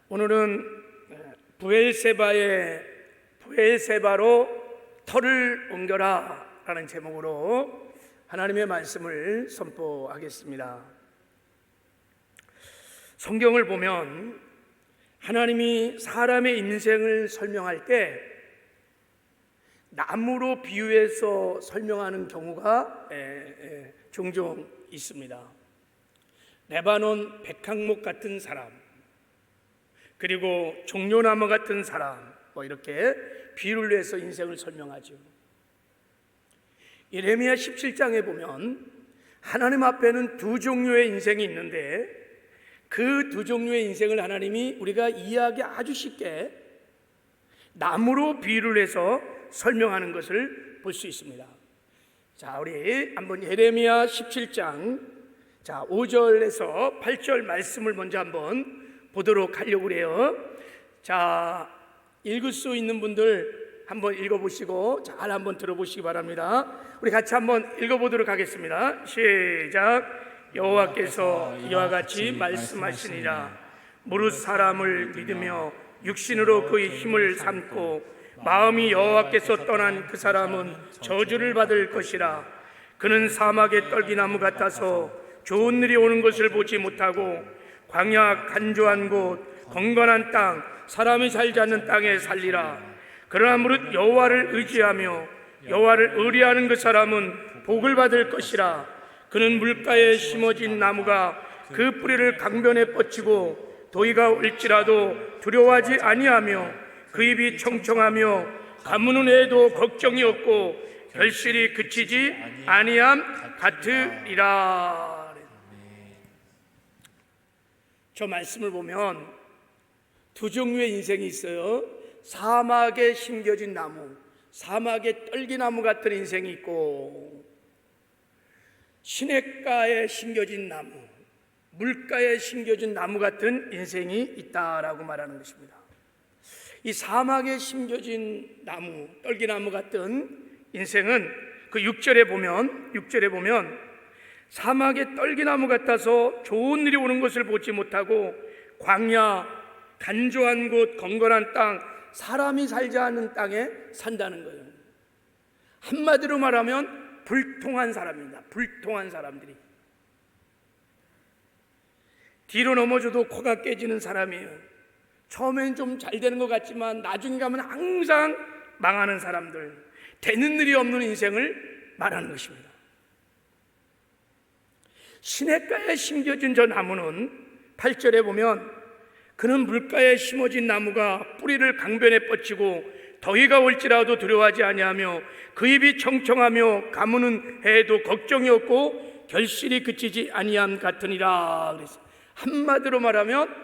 오늘은 부엘세바로 터를 옮겨라 라는 제목으로 하나님의 말씀을 선포하겠습니다. 성경을 보면 하나님이 사람의 인생을 설명할 때 나무로 비유해서 설명하는 경우가 종종 있습니다. 레바논 백향목 같은 사람, 그리고 종려나무 같은 사람, 이렇게 비유를 해서 인생을 설명하죠. 예레미야 17장에 보면 하나님 앞에는 두 종류의 인생이 있는데 그 두 종류의 인생을 하나님이 우리가 이해하기 아주 쉽게 나무로 비유를 해서 설명하는 것을 볼 수 있습니다. 자, 우리 한번 예레미야 17장 5절에서 8절 말씀을 먼저 한번 보도록 하려고 해요. 자, 읽을 수 있는 분들 한번 읽어보시고 잘 한번 들어보시기 바랍니다. 우리 같이 한번 읽어보도록 하겠습니다. 시작. 여호와께서 이와 같이 말씀하시니라. 무릇 사람을 믿으며 육신으로 그의 힘을 삼고 마음이 여호와께서 떠난 그 사람은 저주를 받을 것이라. 그는 사막의 떨기나무 같아서 좋은 일이 오는 것을 보지 못하고 광야 간조한 곳 건건한 땅 사람이 살지 않는 땅에 살리라. 그러나 무릇 여호와를 의지하며 여호와를 의뢰하는 그 사람은 복을 받을 것이라. 그는 물가에 심어진 나무가 그 뿌리를 강변에 뻗치고 더위가 올지라도 두려워하지 아니하며 그 입이 청청하며 가무는 애도 걱정이 없고 결실이 그치지 아니함 같으리라. 저 말씀을 보면 두 종류의 인생이 있어요. 사막에 심겨진 나무, 사막의 떨기나무 같은 인생이 있고 시냇가에 심겨진 나무, 물가에 심겨진 나무 같은 인생이 있다라고 말하는 것입니다. 이 사막에 심겨진 나무, 떨기나무 같은 인생은 그 6절에 보면 사막의 떨기나무 같아서 좋은 일이 오는 것을 보지 못하고 광야 간조한 곳 건건한 땅 사람이 살지 않는 땅에 산다는 거예요. 한마디로 말하면 불통한 사람입니다. 불통한 사람들이 뒤로 넘어져도 코가 깨지는 사람이에요. 처음엔 좀 잘 되는 것 같지만 나중에 가면 항상 망하는 사람들, 되는 일이 없는 인생을 말하는 것입니다. 시냇가에 심겨진 저 나무는 8절에 보면 그는 물가에 심어진 나무가 뿌리를 강변에 뻗치고 더위가 올지라도 두려워하지 아니하며 그 입이 청청하며 가무는 해도 걱정이 없고 결실이 그치지 아니함 같으니라. 그래서 한마디로 말하면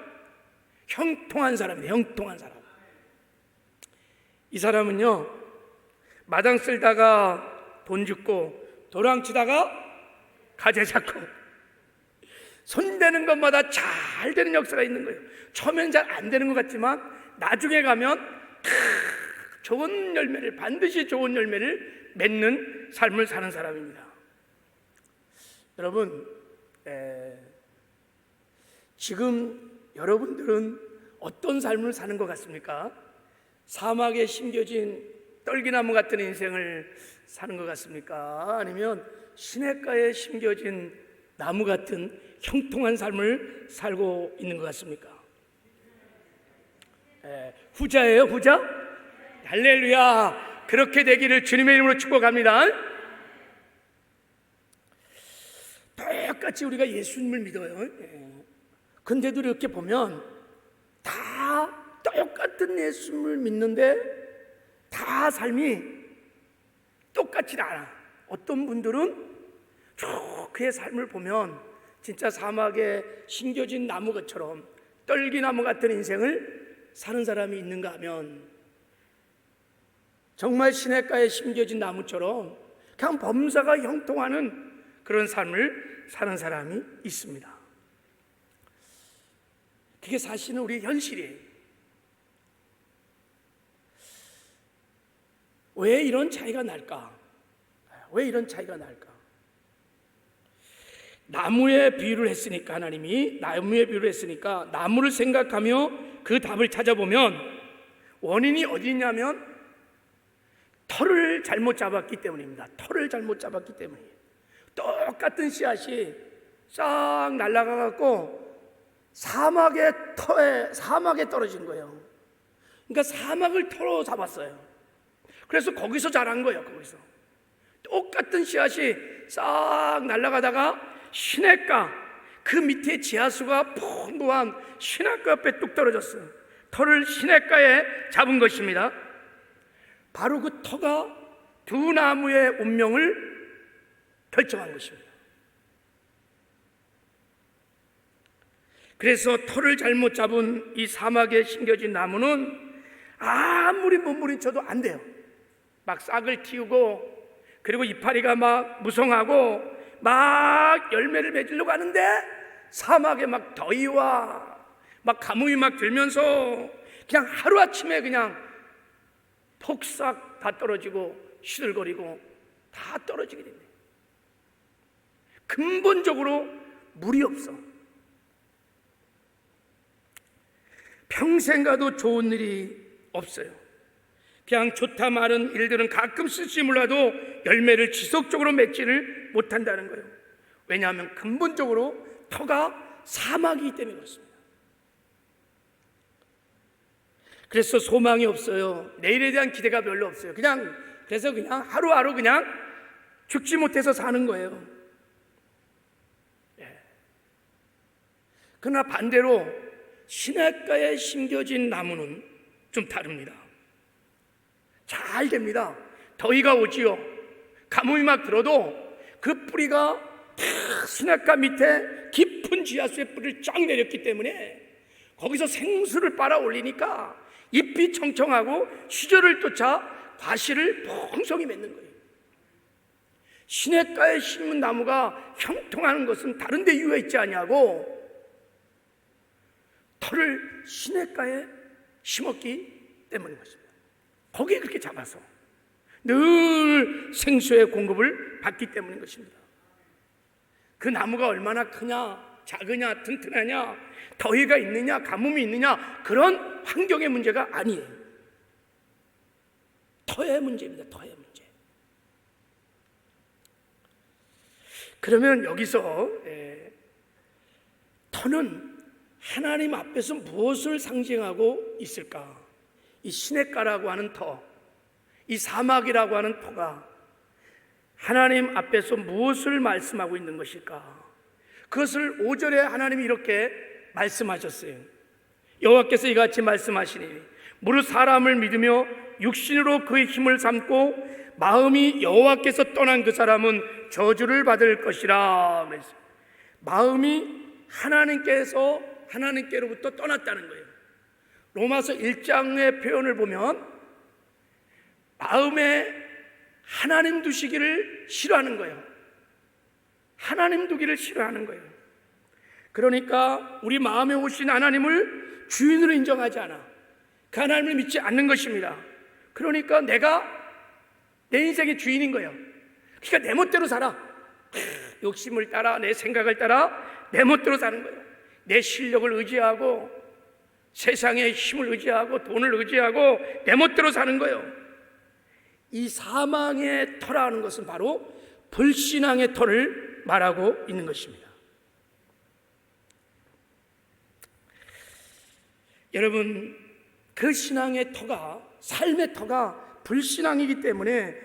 형통한 사람이에요. 형통한 사람. 이 사람은요, 마당 쓸다가 돈 줍고 도랑치다가 가재 잡고 손대는 것마다 잘 되는 역사가 있는 거예요. 처음엔 잘 안 되는 것 같지만 나중에 가면 좋은 열매를, 반드시 좋은 열매를 맺는 삶을 사는 사람입니다. 여러분, 지금 여러분들은 어떤 삶을 사는 것 같습니까? 사막에 심겨진 떨기나무 같은 인생을 사는 것 같습니까? 아니면 시냇가에 심겨진 나무 같은 형통한 삶을 살고 있는 것 같습니까? 후자예요, 후자? 할렐루야! 그렇게 되기를 주님의 이름으로 축복합니다. 똑같이 우리가 예수님을 믿어요. 근데도 이렇게 보면 다 똑같은 예수님을 믿는데 다 삶이 똑같지 않아. 어떤 분들은 쭉 그의 삶을 보면 진짜 사막에 심겨진 나무처럼 떨기나무 같은 인생을 사는 사람이 있는가 하면 정말 시냇가에 심겨진 나무처럼 그냥 범사가 형통하는 그런 삶을 사는 사람이 있습니다. 그게 사실은 우리의 현실이에요. 왜 이런 차이가 날까? 왜 이런 차이가 날까? 나무에 비유를 했으니까, 하나님이 나무에 비유를 했으니까 나무를 생각하며 그 답을 찾아보면 원인이 어디 있냐면 털을 잘못 잡았기 때문입니다. 털을 잘못 잡았기 때문이에요. 똑같은 씨앗이 싹 날아가 갖고 사막에 떨어진 거예요. 그러니까 사막을 털어 잡았어요. 그래서 거기서 자란 거예요. 거기서 똑같은 씨앗이 싹 날아가다가 시냇가, 그 밑에 지하수가 풍부한 시냇가 옆에 뚝 떨어졌어요. 털을 시냇가에 잡은 것입니다. 바로 그 터가 두 나무의 운명을 결정한 것입니다. 그래서 털을 잘못 잡은 이 사막에 심겨진 나무는 아무리 몸부림쳐도 안 돼요. 막 싹을 틔우고, 그리고 이파리가 막 무성하고 막 열매를 맺으려고 하는데 사막에 막 더위와 막 가뭄이 막 들면서 그냥 하루아침에 그냥 폭삭 다 떨어지고 시들거리고 다 떨어지게 됩니다. 근본적으로 물이 없어. 평생 가도 좋은 일이 없어요. 그냥 좋다 말은 일들은 가끔 쓸지 몰라도 열매를 지속적으로 맺지를 못한다는 거예요. 왜냐하면 근본적으로 터가 사막이기 때문에 그렇습니다. 그래서 소망이 없어요. 내일에 대한 기대가 별로 없어요. 그래서 그냥 하루하루 그냥 죽지 못해서 사는 거예요. 그러나 반대로 시냇가에 심겨진 나무는 좀 다릅니다. 잘 됩니다. 더위가 오지요. 가뭄이 막 들어도 그 뿌리가 다 시냇가 밑에 깊은 지하수의 뿌리를 쫙 내렸기 때문에 거기서 생수를 빨아 올리니까 잎이 청청하고 시절을 쫓아 과실을 풍성히 맺는 거예요. 시냇가에 심은 나무가 형통하는 것은 다른 데 이유가 있지 않냐고, 털을 시냇가에 심었기 때문인 것입니다. 거기에 그렇게 잡아서 늘 생수의 공급을 받기 때문인 것입니다. 그 나무가 얼마나 크냐, 작으냐, 튼튼하냐, 더위가 있느냐, 가뭄이 있느냐, 그런 환경의 문제가 아니에요. 터의 문제입니다. 터의 문제. 그러면 여기서 터는 하나님 앞에서 무엇을 상징하고 있을까? 이 시냇가라고 하는 터, 이 사막이라고 하는 터가 하나님 앞에서 무엇을 말씀하고 있는 것일까? 그것을 5절에 하나님이 이렇게 말씀하셨어요. 여호와께서 이같이 말씀하시니 무릇 사람을 믿으며 육신으로 그의 힘을 삼고 마음이 여호와께서 떠난 그 사람은 저주를 받을 것이라. 그랬어요. 마음이 하나님께로부터 떠났다는 거예요. 로마서 1장의 표현을 보면 마음에 하나님 두시기를 싫어하는 거예요. 하나님 두기를 싫어하는 거예요. 그러니까 우리 마음에 오신 하나님을 주인으로 인정하지 않아. 그 하나님을 믿지 않는 것입니다. 그러니까 내가 내 인생의 주인인 거예요. 그러니까 내 멋대로 살아. 욕심을 따라, 내 생각을 따라 내 멋대로 사는 거예요. 내 실력을 의지하고 세상의 힘을 의지하고 돈을 의지하고 내 멋대로 사는 거예요. 이 사망의 터라는 것은 바로 불신앙의 터를 말하고 있는 것입니다. 여러분, 그 신앙의 터가, 삶의 터가 불신앙이기 때문에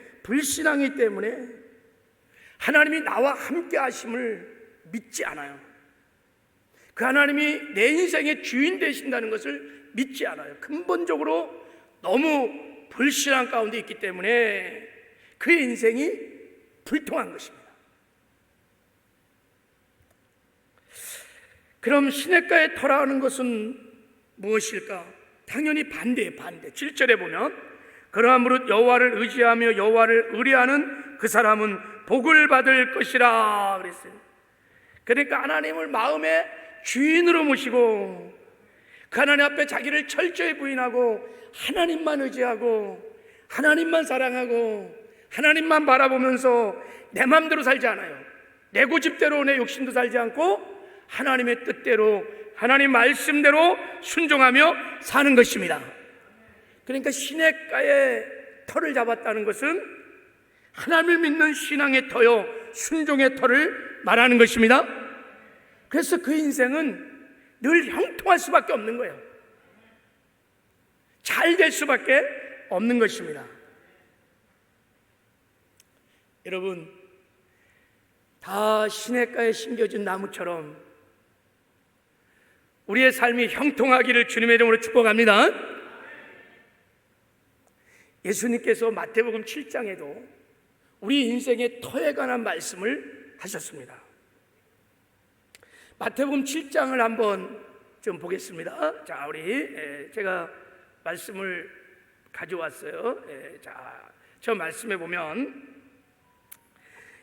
하나님이 나와 함께 하심을 믿지 않아요. 그 하나님이 내 인생의 주인 되신다는 것을 믿지 않아요. 근본적으로 너무 불신앙 가운데 있기 때문에 그의 인생이 불통한 것입니다. 그럼 시냇가에 터라는 것은 무엇일까? 당연히 반대예요. 반대. 7절에 보면 그러함으로 여호와를 의지하며 여호와를 의뢰하는 그 사람은 복을 받을 것이라 그랬어요. 그러니까 하나님을 마음의 주인으로 모시고 그 하나님 앞에 자기를 철저히 부인하고 하나님만 의지하고 하나님만 사랑하고 하나님만 바라보면서 내 마음대로 살지 않아요. 내 고집대로 내 욕심도 살지 않고 하나님의 뜻대로 하나님 말씀대로 순종하며 사는 것입니다. 그러니까 시냇가에 터를 잡았다는 것은 하나님을 믿는 신앙의 터요, 순종의 터를 말하는 것입니다. 그래서 그 인생은 늘 형통할 수밖에 없는 거예요. 잘 될 수밖에 없는 것입니다. 여러분, 다 시냇가에 심겨진 나무처럼 우리의 삶이 형통하기를 주님의 이름으로 축복합니다. 예수님께서 마태복음 7장에도 우리 인생의 터에 관한 말씀을 하셨습니다. 마태복음 7장을 한번 좀 보겠습니다. 자, 제가 말씀을 가져왔어요. 자, 저 말씀에 보면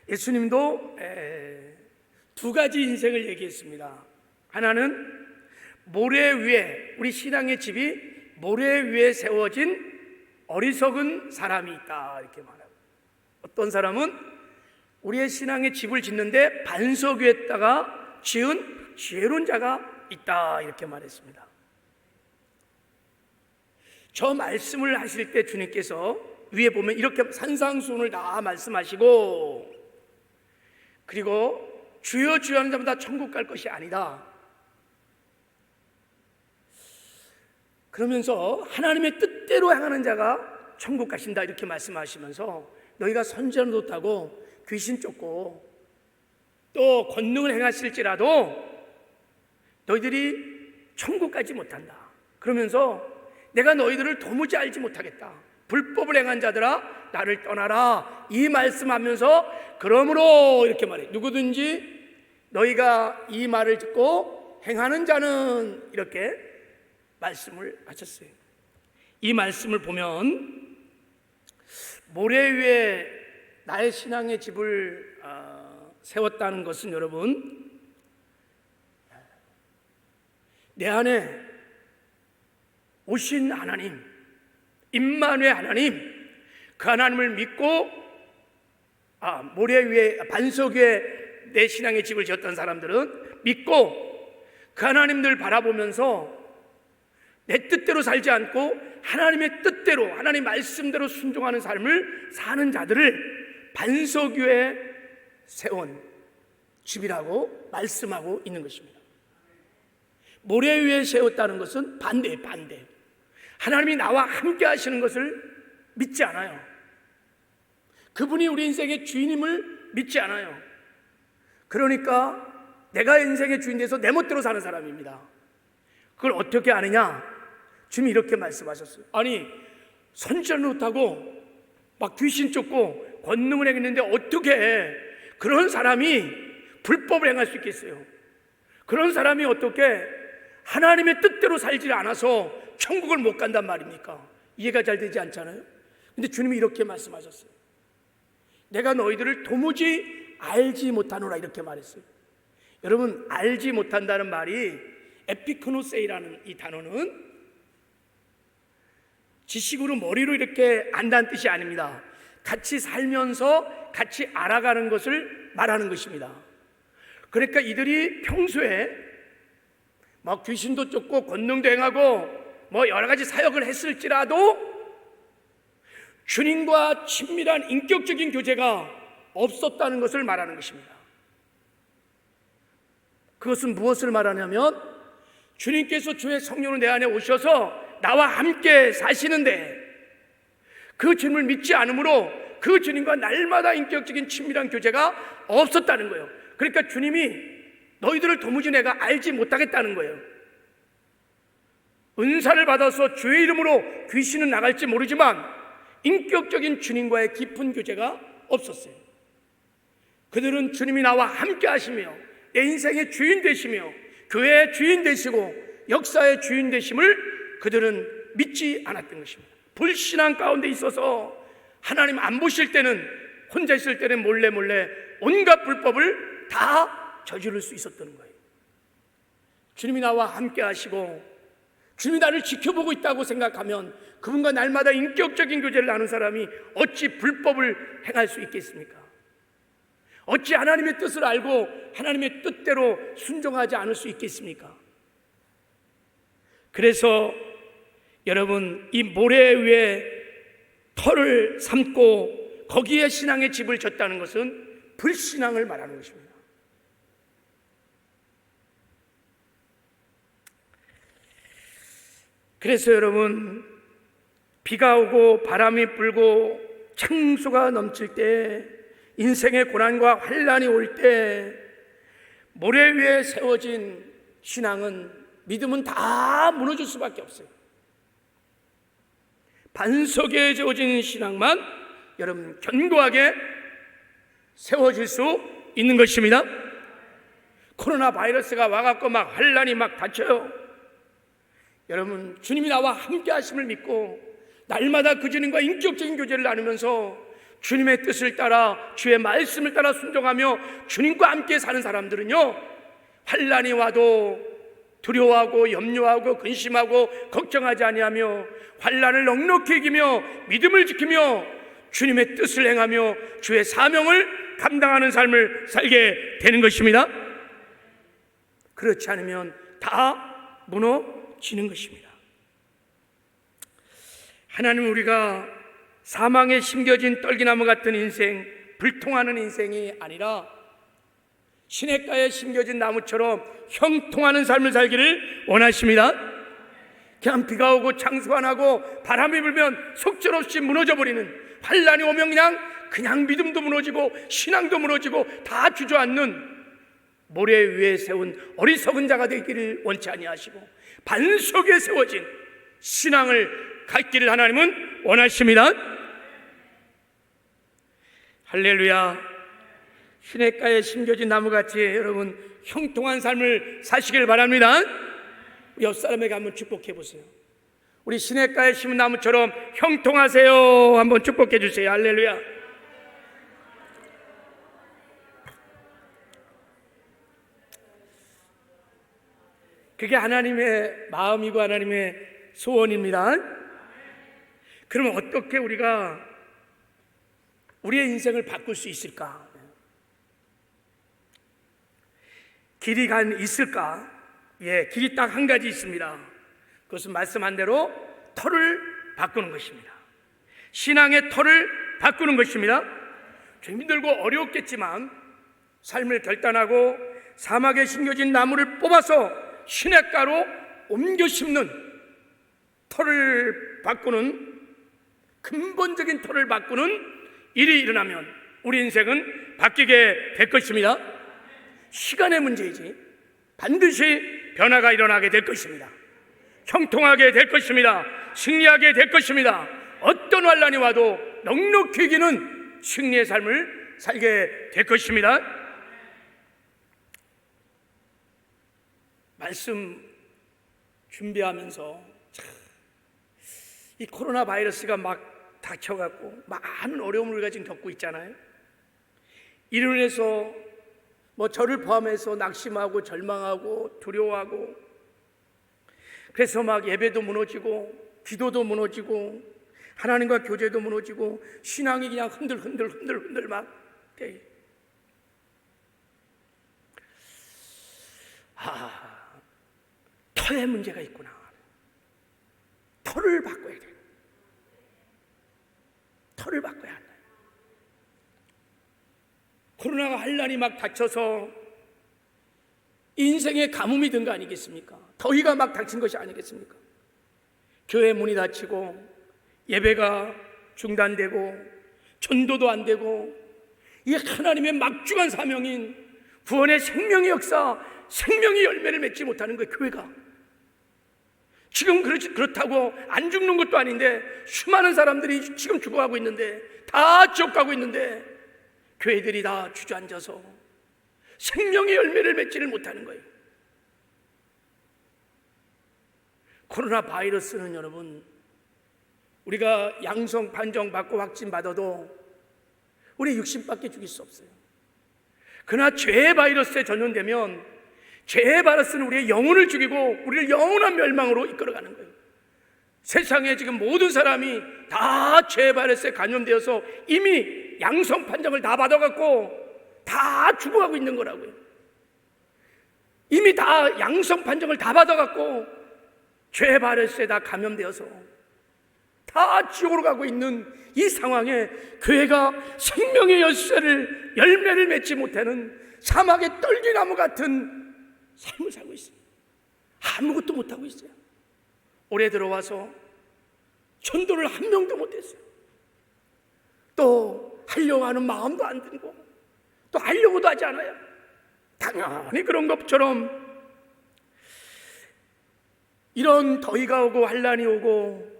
예수님도 두 가지 인생을 얘기했습니다. 하나는 모래 위에, 우리 신앙의 집이 모래 위에 세워진 어리석은 사람이 있다, 이렇게 말합니다. 어떤 사람은 우리의 신앙의 집을 짓는데 반석 위에다가 지은 지혜로운 자가 있다, 이렇게 말했습니다. 저 말씀을 하실 때 주님께서 위에 보면 이렇게 산상수훈을 다 말씀하시고, 그리고 주여 주여 하는 자마다 천국 갈 것이 아니다, 그러면서 하나님의 뜻대로 행하는 자가 천국 가신다, 이렇게 말씀하시면서 너희가 선지자는 못하고 귀신 쫓고 또 권능을 행하실지라도 너희들이 천국 가지 못한다. 그러면서 내가 너희들을 도무지 알지 못하겠다. 불법을 행한 자들아 나를 떠나라, 이 말씀하면서 그러므로 이렇게 말해. 누구든지 너희가 이 말을 듣고 행하는 자는, 이렇게 말씀을 하셨어요. 이 말씀을 보면 모래 위에 나의 신앙의 집을 세웠다는 것은, 여러분, 내 안에 오신 하나님, 임마누엘 하나님, 그 하나님을 믿고 모래 위에, 반석 위에 내 신앙의 집을 지었던 사람들은 믿고 그 하나님들 바라보면서 내 뜻대로 살지 않고 하나님의 뜻대로, 하나님 말씀대로 순종하는 삶을 사는 자들을 반석 위에 세운 집이라고 말씀하고 있는 것입니다. 모래 위에 세웠다는 것은 반대. 하나님이 나와 함께 하시는 것을 믿지 않아요. 그분이 우리 인생의 주인임을 믿지 않아요. 그러니까 내가 인생의 주인 돼서 내 멋대로 사는 사람입니다. 그걸 어떻게 아느냐? 주님이 이렇게 말씀하셨어요. 아니, 선지자는 못하고 막 귀신 쫓고 권능을 행했는데 어떻게 그런 사람이 불법을 행할 수 있겠어요? 그런 사람이 어떻게 하나님의 뜻대로 살지 않아서 천국을 못 간단 말입니까? 이해가 잘 되지 않잖아요. 근데 주님이 이렇게 말씀하셨어요. 내가 너희들을 도무지 알지 못하노라, 이렇게 말했어요. 여러분, 알지 못한다는 말이 에피크노세이라는 이 단어는 지식으로, 머리로 이렇게 안다는 뜻이 아닙니다. 같이 살면서 같이 알아가는 것을 말하는 것입니다. 그러니까 이들이 평소에 막 귀신도 쫓고 권능도 행하고 뭐 여러 가지 사역을 했을지라도 주님과 친밀한 인격적인 교제가 없었다는 것을 말하는 것입니다. 그것은 무엇을 말하냐면, 주님께서 주의 성령으로 내 안에 오셔서 나와 함께 사시는데 그 주님을 믿지 않으므로 그 주님과 날마다 인격적인 친밀한 교제가 없었다는 거예요. 그러니까 주님이 너희들을 도무지 내가 알지 못하겠다는 거예요. 은사를 받아서 주의 이름으로 귀신은 나갈지 모르지만 인격적인 주님과의 깊은 교제가 없었어요. 그들은 주님이 나와 함께 하시며 내 인생의 주인 되시며 교회의 주인 되시고 역사의 주인 되심을 그들은 믿지 않았던 것입니다. 불신앙 가운데 있어서 하나님 안 보실 때는, 혼자 있을 때는 몰래 온갖 불법을 다 저지를 수 있었던 거예요. 주님이 나와 함께 하시고 주님이 나를 지켜보고 있다고 생각하면 그분과 날마다 인격적인 교제를 나눈 사람이 어찌 불법을 행할 수 있겠습니까? 어찌 하나님의 뜻을 알고 하나님의 뜻대로 순종하지 않을 수 있겠습니까? 그래서 여러분, 이 모래 위에 터를 삼고 거기에 신앙의 집을 졌다는 것은 불신앙을 말하는 것입니다. 그래서 여러분, 비가 오고 바람이 불고 창수가 넘칠 때, 인생의 고난과 환난이 올 때 모래 위에 세워진 신앙은, 믿음은 다 무너질 수밖에 없어요. 반석에 세워진 신앙만 여러분 견고하게 세워질 수 있는 것입니다. 코로나 바이러스가 와갖고 막 환난이 막 닥쳐요. 여러분, 주님이 나와 함께 하심을 믿고 날마다 그 주님과 인격적인 교제를 나누면서 주님의 뜻을 따라 주의 말씀을 따라 순종하며 주님과 함께 사는 사람들은요, 환난이 와도 두려워하고 염려하고 근심하고 걱정하지 아니하며 환난을 넉넉히 이기며 믿음을 지키며 주님의 뜻을 행하며 주의 사명을 감당하는 삶을 살게 되는 것입니다. 그렇지 않으면 다 무너지는 것입니다. 하나님은 우리가 사망에 심겨진 떨기나무 같은 인생, 불통하는 인생이 아니라 시냇가에 심겨진 나무처럼 형통하는 삶을 살기를 원하십니다. 그냥 비가 오고 창수가 나고 바람이 불면 속절없이 무너져버리는, 환난이 오면 그냥 믿음도 무너지고 신앙도 무너지고 다 주저앉는 모래 위에 세운 어리석은 자가 되기를 원치 아니하시고 반석에 세워진 신앙을 갖기를 하나님은 원하십니다. 할렐루야. 시냇가에 심겨진 나무같이 여러분 형통한 삶을 사시길 바랍니다. 옆 사람에게 한번 축복해 보세요. 우리 시냇가에 심은 나무처럼 형통하세요. 한번 축복해 주세요. 할렐루야. 그게 하나님의 마음이고 하나님의 소원입니다. 그러면 어떻게 우리가 우리의 인생을 바꿀 수 있을까? 길이 있을까? 예, 길이 딱 한 가지 있습니다. 그것은 말씀한 대로 터를 바꾸는 것입니다. 신앙의 터를 바꾸는 것입니다. 좀 힘들고 어렵겠지만 삶을 결단하고 사막에 심겨진 나무를 뽑아서 시냇가로 옮겨 심는, 터를 바꾸는, 근본적인 터를 바꾸는 일이 일어나면 우리 인생은 바뀌게 될 것입니다. 시간의 문제이지 반드시 변화가 일어나게 될 것입니다. 형통하게 될 것입니다. 승리하게 될 것입니다. 어떤 환난이 와도 넉넉히 이기는 승리의 삶을 살게 될 것입니다. 말씀 준비하면서 이 코로나 바이러스가 막 닥쳐갖고 많은 어려움을 우리가 지금 겪고 있잖아요. 이로 인해서 저를 포함해서 낙심하고 절망하고 두려워하고, 그래서 막 예배도 무너지고 기도도 무너지고 하나님과 교제도 무너지고 신앙이 그냥 흔들 막 터에 문제가 있구나. 터를 바꿔야 돼. 터를 바꿔야 한다. 코로나가 환난이 막 닥쳐서 인생의 가뭄이 든 거 아니겠습니까? 더위가 막 닥친 것이 아니겠습니까? 교회 문이 닫히고 예배가 중단되고 전도도 안 되고, 이 하나님의 막중한 사명인 구원의 생명의 역사, 생명의 열매를 맺지 못하는 거예요. 교회가 지금 그렇다고 안 죽는 것도 아닌데 수많은 사람들이 지금 죽어가고 있는데, 다 지옥 가고 있는데 교회들이 다 주저앉아서 생명의 열매를 맺지를 못하는 거예요. 코로나 바이러스는 여러분, 우리가 양성 판정 받고 확진 받아도 우리 육신밖에 죽일 수 없어요. 그러나 죄의 바이러스에 전염되면 죄의 바이러스는 우리의 영혼을 죽이고 우리를 영원한 멸망으로 이끌어가는 거예요. 세상에 지금 모든 사람이 다 죄의 바이러스에 감염되어서 이미 양성 판정을 다 받아갖고 다 죽어가고 있는 거라고요. 이미 다 양성 판정을 다 받아갖고 죄 바이러스에 다 감염되어서 다 지옥으로 가고 있는 이 상황에 교회가 생명의 열매를 맺지 못하는 사막의 떨기나무 같은 삶을 살고 있어요. 아무것도 못하고 있어요. 올해 들어와서 전도를 한 명도 못했어요. 또 하려고 하는 마음도 안 들고 또 하려고도 하지 않아요. 당연히 그런 것처럼 이런 더위가 오고 환란이 오고,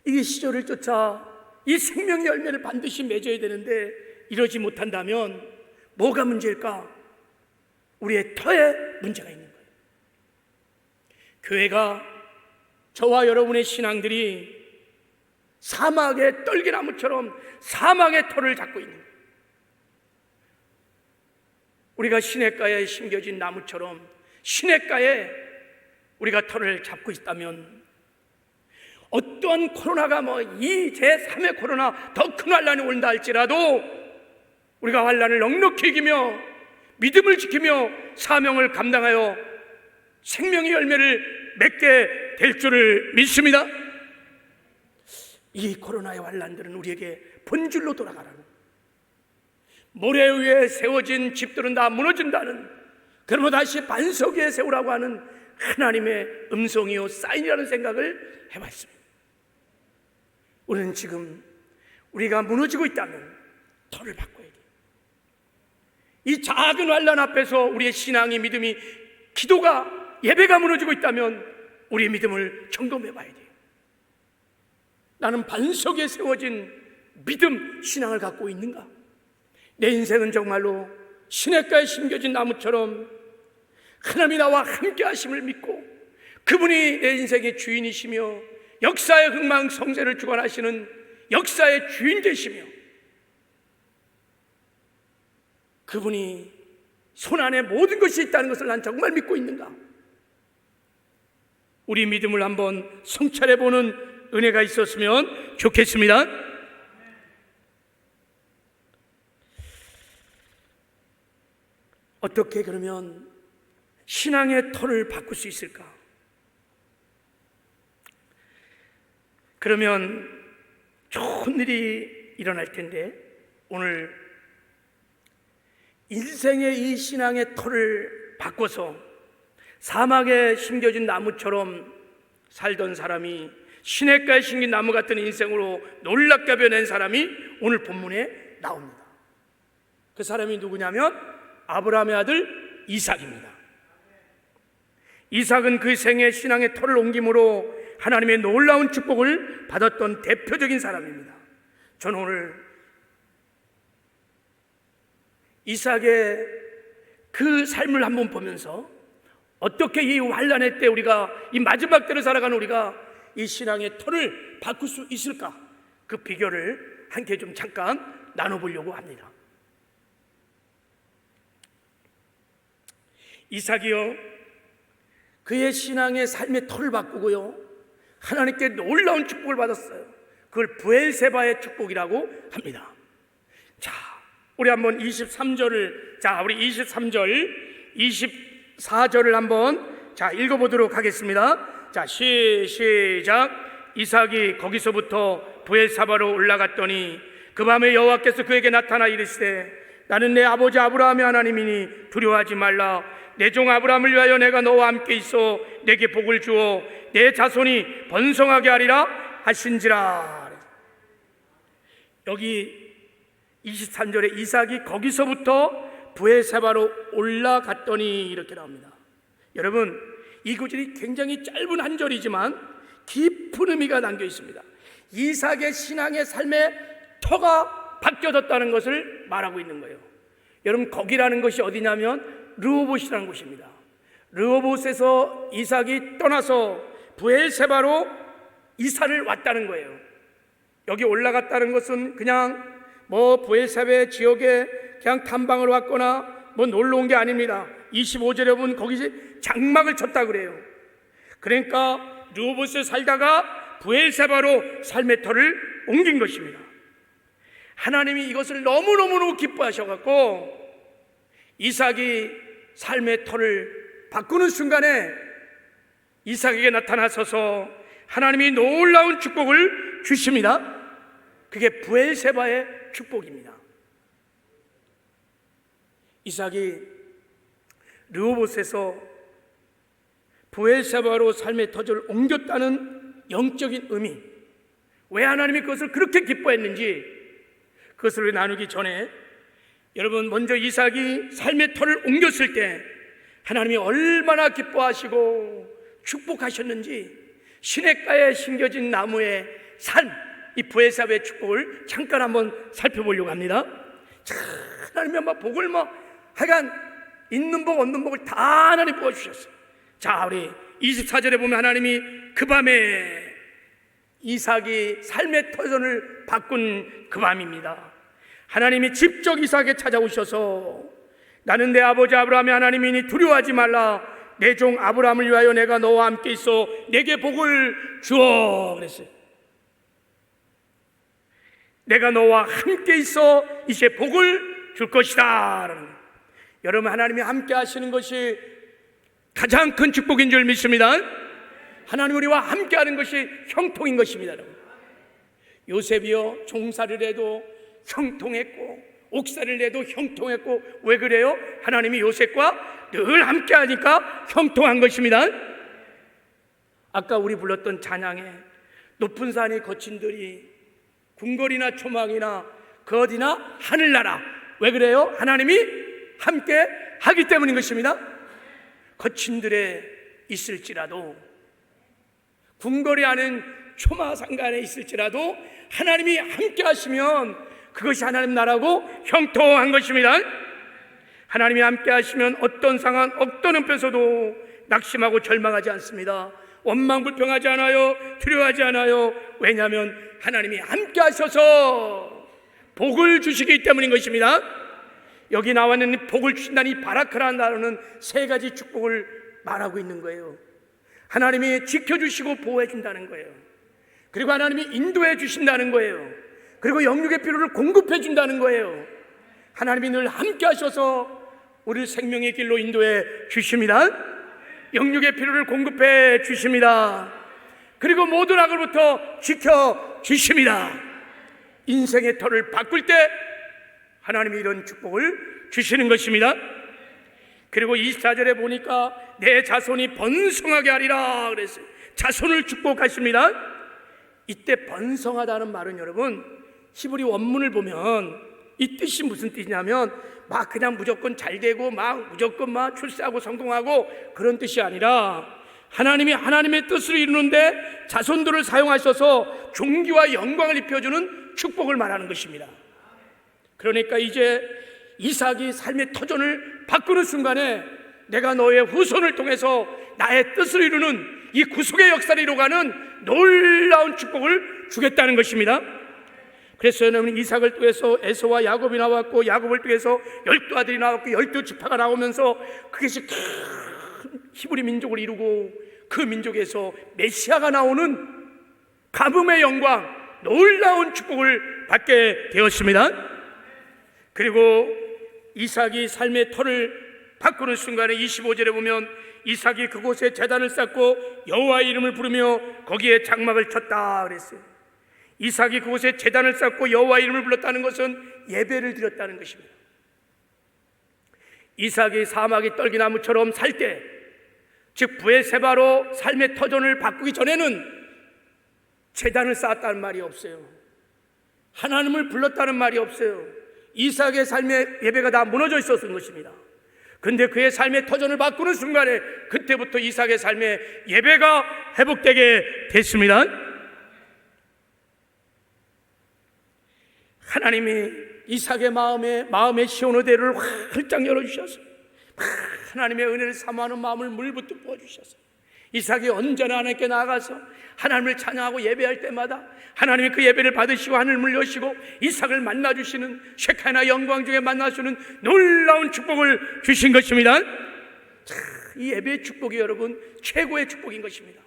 이 시절을 쫓아 이 생명의 열매를 반드시 맺어야 되는데 이러지 못한다면 뭐가 문제일까? 우리의 터에 문제가 있는 거예요. 교회가, 저와 여러분의 신앙들이 사막의 떨기나무처럼 사막의 터를 잡고 있는 거예요. 우리가 시냇가에 심겨진 나무처럼 시냇가에 우리가 터를 잡고 있다면 어떠한 코로나가 이 제3의 코로나 더 큰 환란이 온다 할지라도 우리가 환란을 넉넉히 이기며 믿음을 지키며 사명을 감당하여 생명의 열매를 맺게 될 줄을 믿습니다. 이 코로나의 환란들은 우리에게 본질로 돌아가라는, 모래 위에 세워진 집들은 다 무너진다는, 그러면 다시 반석 위에 세우라고 하는 하나님의 음성이요 사인이라는 생각을 해봤습니다. 우리는 지금 우리가 무너지고 있다면 터를 바꿔야 돼요. 이 작은 환란 앞에서 우리의 신앙이, 믿음이, 기도가, 예배가 무너지고 있다면 우리의 믿음을 점검해 봐야 돼요. 나는 반석에 세워진 믿음, 신앙을 갖고 있는가? 내 인생은 정말로 시냇가에 심겨진 나무처럼 하나님이 나와 함께 하심을 믿고 그분이 내 인생의 주인이시며 역사의 흥망성쇠를 주관하시는 역사의 주인 되시며 그분이 손안에 모든 것이 있다는 것을 난 정말 믿고 있는가? 우리 믿음을 한번 성찰해보는 은혜가 있었으면 좋겠습니다. 어떻게 그러면 신앙의 터를 바꿀 수 있을까? 그러면 좋은 일이 일어날 텐데, 오늘 인생의 이 신앙의 터를 바꿔서 사막에 심겨진 나무처럼 살던 사람이 시냇가에 심긴 나무 같은 인생으로 놀랍게 변한 사람이 오늘 본문에 나옵니다. 그 사람이 누구냐면 아브라함의 아들 이삭입니다. 이삭은 그 생애 신앙의 터를 옮김으로 하나님의 놀라운 축복을 받았던 대표적인 사람입니다. 저는 오늘 이삭의 그 삶을 한번 보면서 어떻게 이 환난의 때 우리가, 이 마지막 때를 살아가는 우리가 이 신앙의 터를 바꿀 수 있을까? 그 비결을 함께 좀 잠깐 나눠보려고 합니다. 이삭이요, 그의 신앙의 삶의 터를 바꾸고요, 하나님께 놀라운 축복을 받았어요. 그걸 부엘세바의 축복이라고 합니다. 자, 우리 한번 23절을, 우리 23절, 24절을 한번 읽어보도록 하겠습니다. 시작. 이삭이 거기서부터 부엘세바로 올라갔더니 그 밤에 여호와께서 그에게 나타나 이르시되 나는 내 아버지 아브라함의 하나님이니 두려워하지 말라. 내 종 아브라함을 위하여 내가 너와 함께 있어 내게 복을 주어 내 자손이 번성하게 하리라 하신지라. 여기 23절에 이삭이 거기서부터 부엘세바로 올라갔더니 이렇게 나옵니다. 여러분, 이 구절이 굉장히 짧은 한 절이지만 깊은 의미가 담겨 있습니다. 이삭의 신앙의 삶의 터가 바뀌어졌다는 것을 말하고 있는 거예요. 여러분, 거기라는 것이 어디냐면 르호봇이라는 곳입니다. 르호봇에서 이삭이 떠나서 부엘세바로 이사를 왔다는 거예요. 여기 올라갔다는 것은 그냥 부엘세바 지역에 그냥 탐방을 왔거나 놀러 온 게 아닙니다. 25절에 보면 거기 장막을 쳤다 그래요. 그러니까 르호봇에 살다가 브엘세바로 삶의 터를 옮긴 것입니다. 하나님이 이것을 너무너무 기뻐하셔갖고 이삭이 삶의 터를 바꾸는 순간에 이삭에게 나타나셔서 하나님이 놀라운 축복을 주십니다. 그게 브엘세바의 축복입니다. 이삭이 르호봇에서 브엘세바로 삶의 터를 옮겼다는 영적인 의미, 왜 하나님이 그것을 그렇게 기뻐했는지 그것을 나누기 전에 여러분, 먼저 이삭이 삶의 터를 옮겼을 때 하나님이 얼마나 기뻐하시고 축복하셨는지 시냇가에 심겨진 나무의 삶, 이 브엘세바의 축복을 잠깐 한번 살펴보려고 합니다. 자, 하나님이 막 복을 하여간 있는 복 없는 복을 다 하나님 부어주셨어요. 자, 우리 24절에 보면 하나님이 그 밤에 이삭이 삶의 터전을 바꾼 그 밤입니다. 하나님이 직접 이삭에게 찾아오셔서 나는 내 아버지 아브라함의 하나님이니 두려워하지 말라. 내 종 아브라함을 위하여 내가 너와 함께 있어 내게 복을 주어 그랬어요. 내가 너와 함께 있어 이제 복을 줄 것이다. 여러분, 하나님이 함께 하시는 것이 가장 큰 축복인 줄 믿습니다. 하나님 우리와 함께 하는 것이 형통인 것입니다. 여러분, 요셉이요 종살이를 해도 형통했고 옥살이를 해도 형통했고, 왜 그래요? 하나님이 요셉과 늘 함께 하니까 형통한 것입니다. 아까 우리 불렀던 찬양에 높은 산이 거친 들이 궁궐이나 초막이나 그 어디나 하늘나라, 왜 그래요? 하나님이 함께 하기 때문인 것입니다. 거친 들에 있을지라도, 궁궐이 아닌 초마상간에 있을지라도 하나님이 함께 하시면 그것이 하나님 나라고 형통한 것입니다. 하나님이 함께 하시면 어떤 상황, 어떤 형편에서도 낙심하고 절망하지 않습니다. 원망불평하지 않아요. 두려워하지 않아요. 왜냐하면 하나님이 함께 하셔서 복을 주시기 때문인 것입니다. 여기 나와 있는 복을 주신다는 이 바라크라는 단어는 세 가지 축복을 말하고 있는 거예요. 하나님이 지켜주시고 보호해 준다는 거예요. 그리고 하나님이 인도해 주신다는 거예요. 그리고 영육의 필요를 공급해 준다는 거예요. 하나님이 늘 함께 하셔서 우리를 생명의 길로 인도해 주십니다. 영육의 필요를 공급해 주십니다. 그리고 모든 악으로부터 지켜 주십니다. 인생의 터를 바꿀 때 하나님이 이런 축복을 주시는 것입니다. 그리고 24절에 보니까 내 자손이 번성하게 하리라 그랬어요. 자손을 축복하십니다. 이때 번성하다는 말은 여러분, 히브리 원문을 보면 이 뜻이 무슨 뜻이냐면 막 그냥 무조건 잘 되고 막 무조건 막 출세하고 성공하고 그런 뜻이 아니라 하나님이 하나님의 뜻을 이루는데 자손들을 사용하셔서 존귀와 영광을 입혀주는 축복을 말하는 것입니다. 그러니까 이제 이삭이 삶의 터전을 바꾸는 순간에 내가 너의 후손을 통해서 나의 뜻을 이루는 이 구속의 역사를 이루어가는 놀라운 축복을 주겠다는 것입니다. 그래서 여러분, 이삭을 통해서 에서와 야곱이 나왔고, 야곱을 통해서 12아들이 나왔고, 12지파가 나오면서 그것이 큰 히브리 민족을 이루고 그 민족에서 메시아가 나오는 가뭄의 영광, 놀라운 축복을 받게 되었습니다. 그리고 이삭이 삶의 터를 바꾸는 순간에 25절에 보면 이삭이 그곳에 제단을 쌓고 여호와의 이름을 부르며 거기에 장막을 쳤다 그랬어요. 이삭이 그곳에 제단을 쌓고 여호와의 이름을 불렀다는 것은 예배를 드렸다는 것입니다. 이삭이 사막의 떨기나무처럼 살 때, 즉 브엘세바로 삶의 터전을 바꾸기 전에는 제단을 쌓았다는 말이 없어요. 하나님을 불렀다는 말이 없어요. 이삭의 삶의 예배가 다 무너져 있었던 것입니다. 그런데 그의 삶의 터전을 바꾸는 순간에 그때부터 이삭의 삶의 예배가 회복되게 됐습니다. 하나님이 이삭의 마음의 시온호대를 활짝 열어주셨어요. 하나님의 은혜를 사모하는 마음을 물붓듯 부어주셨어요. 이삭이 언제나 하나님께 나아가서 하나님을 찬양하고 예배할 때마다 하나님이 그 예배를 받으시고 하늘을 여시고 이삭을 만나주시는 셰카나 영광 중에 만나주는 놀라운 축복을 주신 것입니다. 이 예배의 축복이 여러분 최고의 축복인 것입니다.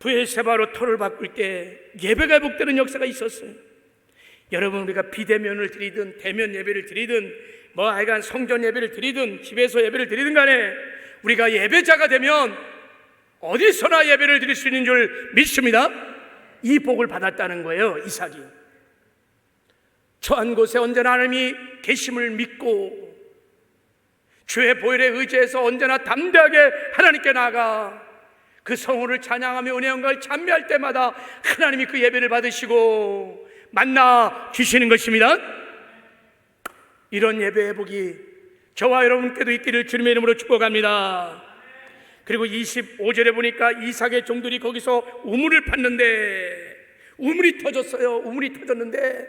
브엘세바로 터를 바꿀 때 예배가 회복되는 역사가 있었어요. 여러분, 우리가 비대면을 드리든 대면 예배를 드리든 하여간 성전 예배를 드리든 집에서 예배를 드리든 간에 우리가 예배자가 되면 어디서나 예배를 드릴 수 있는 줄 믿습니다. 이 복을 받았다는 거예요. 이삭이 처한 곳에 언제나 하나님이 계심을 믿고 주의 보혈에 의지해서 언제나 담대하게 하나님께 나아가 그 성호를 찬양하며 은혜 영광을 찬미할 때마다 하나님이 그 예배를 받으시고 만나 주시는 것입니다. 이런 예배 회복이 저와 여러분께도 있기를 주님의 이름으로 축복합니다. 그리고 25절에 보니까 이삭의 종들이 거기서 우물을 팠는데 우물이 터졌어요. 우물이 터졌는데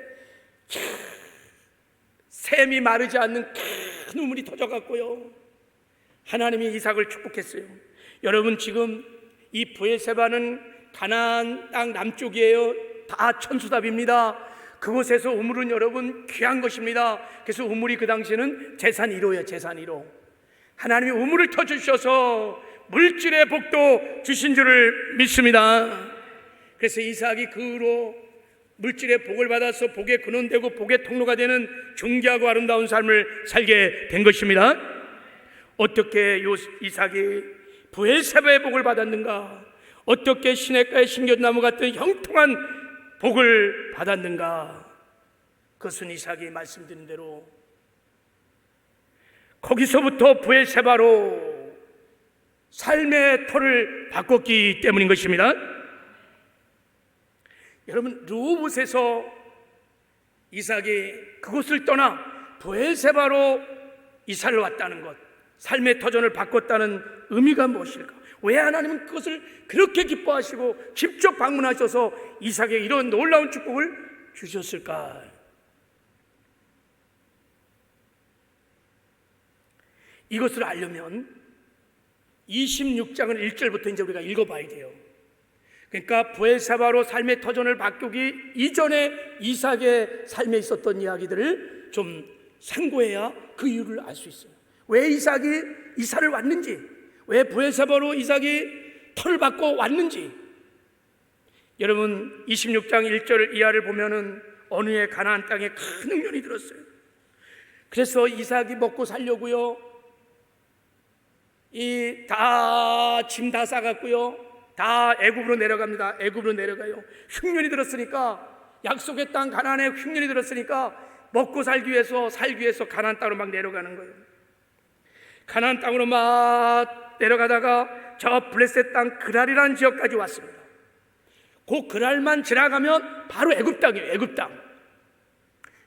샘이 마르지 않는 큰 우물이 터져갖고요, 하나님이 이삭을 축복했어요. 여러분, 지금 이 브엘세바는 가나안 땅 남쪽이에요. 다 천수답입니다. 그곳에서 우물은 여러분 귀한 것입니다. 그래서 우물이 그 당시에는 재산 1호예요. 재산 1호. 하나님이 우물을 터주셔서 물질의 복도 주신 줄을 믿습니다. 그래서 이삭이 그 후로 물질의 복을 받아서 복의 근원되고 복의 통로가 되는 존귀하고 아름다운 삶을 살게 된 것입니다. 어떻게 이삭이 브엘세바의 복을 받았는가? 어떻게 시냇가의 신겨나무 같은 형통한 복을 받았는가? 그것은 이삭이 말씀드린 대로 거기서부터 브엘세바로 삶의 터를 바꿨기 때문인 것입니다. 여러분, 르호봇에서 이삭이 그곳을 떠나 브엘세바로 이사를 왔다는 것, 삶의 터전을 바꿨다는 의미가 무엇일까? 왜 하나님은 그것을 그렇게 기뻐하시고 직접 방문하셔서 이삭에게 이런 놀라운 축복을 주셨을까? 이것을 알려면 26장은 1절부터 이제 우리가 읽어봐야 돼요. 그러니까 브엘세바로 삶의 터전을 바꾸기 이전에 이삭의 삶에 있었던 이야기들을 좀 상고해야 그 이유를 알 수 있어요. 왜 이삭이 이사를 왔는지, 왜 브엘세바로 이삭이 터를 받고 왔는지. 여러분, 26장 1절 이하를 보면은 어느 해 가나안 땅에 큰 흉년이 들었어요. 그래서 이삭이 먹고 살려고요, 짐 다 싸갔고요, 다 애굽으로 내려갑니다. 애굽으로 내려가요. 흉년이 들었으니까, 약속의 땅 가나안에 흉년이 들었으니까 먹고 살기 위해서 가나안 땅으로 막 내려가는 거예요. 가나안 땅으로 막 내려가다가 저 블레셋 땅 그랄이라는 지역까지 왔습니다. 그 그랄만 지나가면 바로 애굽 땅이에요. 애굽 땅.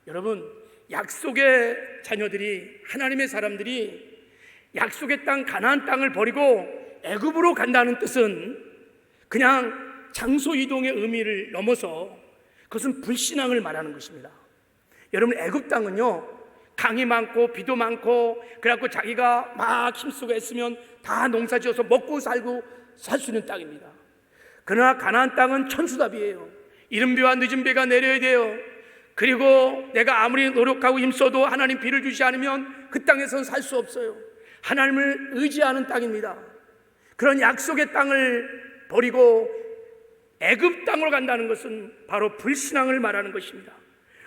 여러분, 약속의 자녀들이, 하나님의 사람들이 약속의 땅 가나안 땅을 버리고 애굽으로 간다는 뜻은 그냥 장소 이동의 의미를 넘어서 그것은 불신앙을 말하는 것입니다. 여러분, 애굽 땅은요, 강이 많고 비도 많고 그래갖고 자기가 막 힘쓰고 했으면 다 농사지어서 먹고 살고 살 수 있는 땅입니다. 그러나 가나안 땅은 천수답이에요. 이른 비와 늦은 비가 내려야 돼요. 그리고 내가 아무리 노력하고 힘써도 하나님 비를 주지 않으면 그 땅에서는 살 수 없어요. 하나님을 의지하는 땅입니다. 그런 약속의 땅을 버리고 애굽 땅으로 간다는 것은 바로 불신앙을 말하는 것입니다.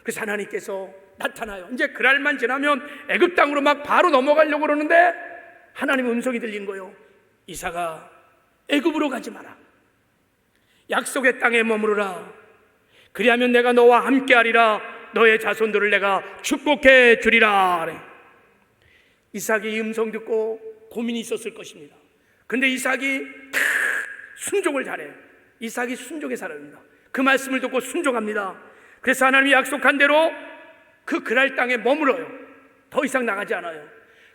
그래서 하나님께서 나타나요. 이제 그날만 지나면 애굽 땅으로 막 바로 넘어가려고 그러는데 하나님의 음성이 들린 거예요. 이삭아, 애굽으로 가지 마라. 약속의 땅에 머무르라. 그리하면 내가 너와 함께하리라. 너의 자손들을 내가 축복해 주리라. 이삭이 이 음성 듣고 고민이 있었을 것입니다. 근데 이삭이 순종을 잘해요. 이삭이 순종의 사람입니다. 그 말씀을 듣고 순종합니다. 그래서 하나님이 약속한 대로 그 그랄 땅에 머물어요. 더 이상 나가지 않아요.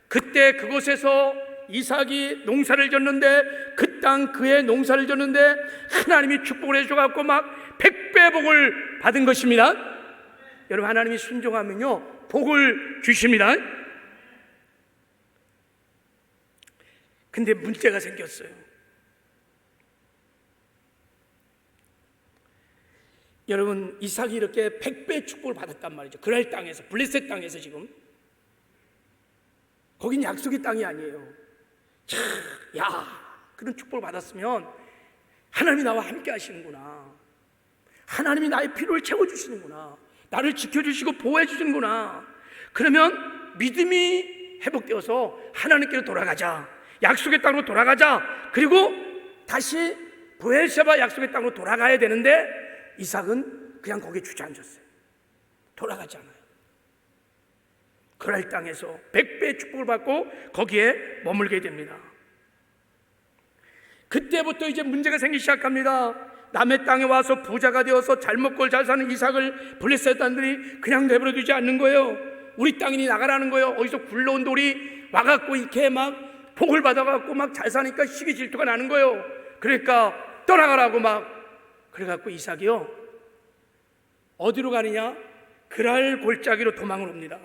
그때 그곳에서 이삭이 농사를 졌는데, 그 땅 그의 농사를 졌는데 하나님이 축복을 해주셔서 막 100배 복을 받은 것입니다. 여러분, 하나님이 순종하면요 복을 주십니다. 근데 문제가 생겼어요. 여러분, 이삭이 이렇게 100배 축복을 받았단 말이죠. 그랄 땅에서, 블레셋 땅에서. 지금 거긴 약속의 땅이 아니에요. 그런 축복을 받았으면 하나님이 나와 함께 하시는구나. 하나님이 나의 필요를 채워주시는구나. 나를 지켜주시고 보호해 주시는구나. 그러면 믿음이 회복되어서 하나님께로 돌아가자. 약속의 땅으로 돌아가자. 그리고 다시 브엘세바 약속의 땅으로 돌아가야 되는데 이삭은 그냥 거기에 주저앉았어요. 돌아가지 않아요. 그랄 땅에서 100배의 축복을 받고 거기에 머물게 됩니다. 그때부터 이제 문제가 생기기 시작합니다. 남의 땅에 와서 부자가 되어서 잘 먹고 잘 사는 이삭을 블레셋 사람들이 그냥 내버려 두지 않는 거예요. 우리 땅이니 나가라는 거예요. 어디서 굴러온 돌이 와갖고 이렇게 막 복을 받아갖고 막 잘 사니까 시기 질투가 나는 거예요. 그러니까 떠나가라고 막. 그래갖고 이삭이요, 어디로 가느냐? 그랄 골짜기로 도망을 옵니다.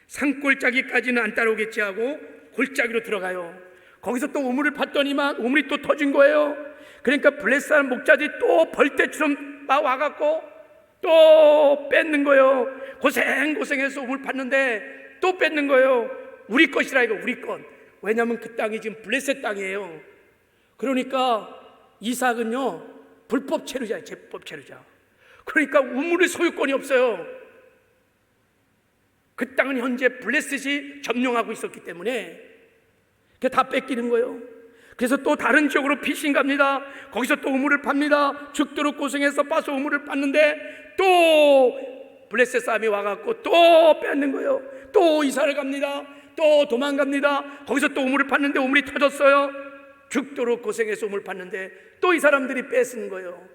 산골짜기까지는 안 따라오겠지 하고 골짜기로 들어가요. 거기서 또 우물을 팠더니만 우물이 또 터진 거예요. 그러니까 블레셋 목자들이 또 벌떼처럼 막 와갖고 또 뺏는 거예요. 고생해서 우물 팠는데 또 뺏는 거예요. 우리 것이라 이거, 우리 것. 왜냐하면 그 땅이 지금 블레셋 땅이에요. 그러니까 이삭은요, 불법 체류자예요. 제법 체류자. 그러니까 우물의 소유권이 없어요. 그 땅은 현재 블레셋이 점령하고 있었기 때문에 그게 다 뺏기는 거예요. 그래서 또 다른 지역으로 피신 갑니다. 거기서 또 우물을 팝니다. 죽도록 고생해서 빠서 우물을 팠는데 또 블레셋 사람이 와갖고 또 뺏는 거예요. 또 이사를 갑니다. 또 도망갑니다. 거기서 또 우물을 팠는데 우물이 터졌어요. 죽도록 고생해서 우물 팠는데 또 이 사람들이 뺏은 거예요.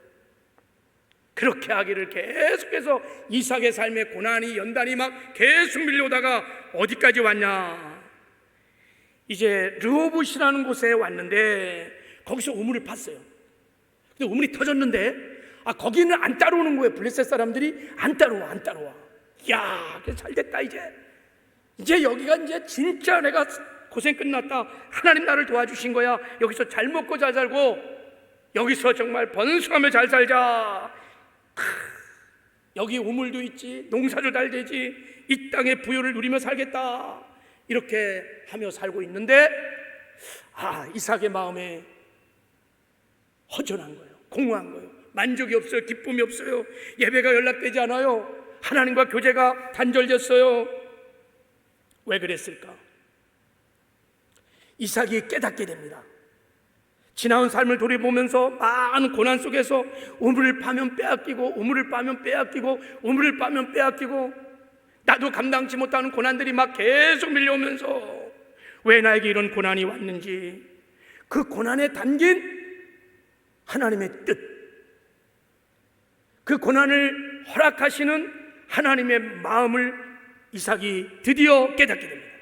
그렇게 하기를 계속해서 이삭의 삶의 고난이 연단이 막 계속 밀려오다가 어디까지 왔냐? 이제 르호봇이라는 곳에 왔는데 거기서 우물을 팠어요. 근데 우물이 터졌는데 거기는 안 따라오는 거예요. 블레셋 사람들이 안 따라와. 야, 잘 됐다. 이제 여기가 이제 진짜 내가 고생 끝났다. 하나님 나를 도와주신 거야. 여기서 잘 먹고 잘 살고 여기서 정말 번성하며 잘 살자. 여기 우물도 있지, 농사도 잘 되지, 이 땅의 부요를 누리며 살겠다. 이렇게 하며 살고 있는데 이삭의 마음에 허전한 거예요. 공허한 거예요. 만족이 없어요. 기쁨이 없어요. 예배가 연락되지 않아요. 하나님과 교제가 단절됐어요. 왜 그랬을까? 이삭이 깨닫게 됩니다. 지나온 삶을 돌이보면서 많은 고난 속에서 우물을 파면 빼앗기고 우물을 파면 빼앗기고 우물을 파면 빼앗기고 나도 감당치 못하는 고난들이 막 계속 밀려오면서 왜 나에게 이런 고난이 왔는지, 그 고난에 담긴 하나님의 뜻, 그 고난을 허락하시는 하나님의 마음을 이삭이 드디어 깨닫게 됩니다.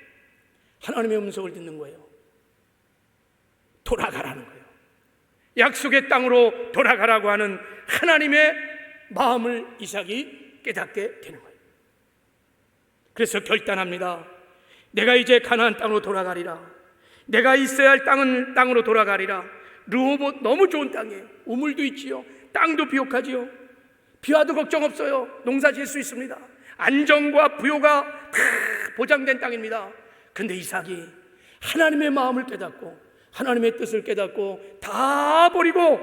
하나님의 음성을 듣는 거예요. 돌아가라는 거예요. 약속의 땅으로 돌아가라고 하는 하나님의 마음을 이삭이 깨닫게 되는 거예요. 그래서 결단합니다. 내가 이제 가나안 땅으로 돌아가리라. 내가 있어야 할 땅으로 돌아가리라. 르호봇 너무 좋은 땅이에요. 우물도 있지요. 땅도 비옥하지요. 비와도 걱정 없어요. 농사 지을 수 있습니다. 안정과 부요가 다 보장된 땅입니다. 근데 이삭이 하나님의 마음을 깨닫고 하나님의 뜻을 깨닫고 다 버리고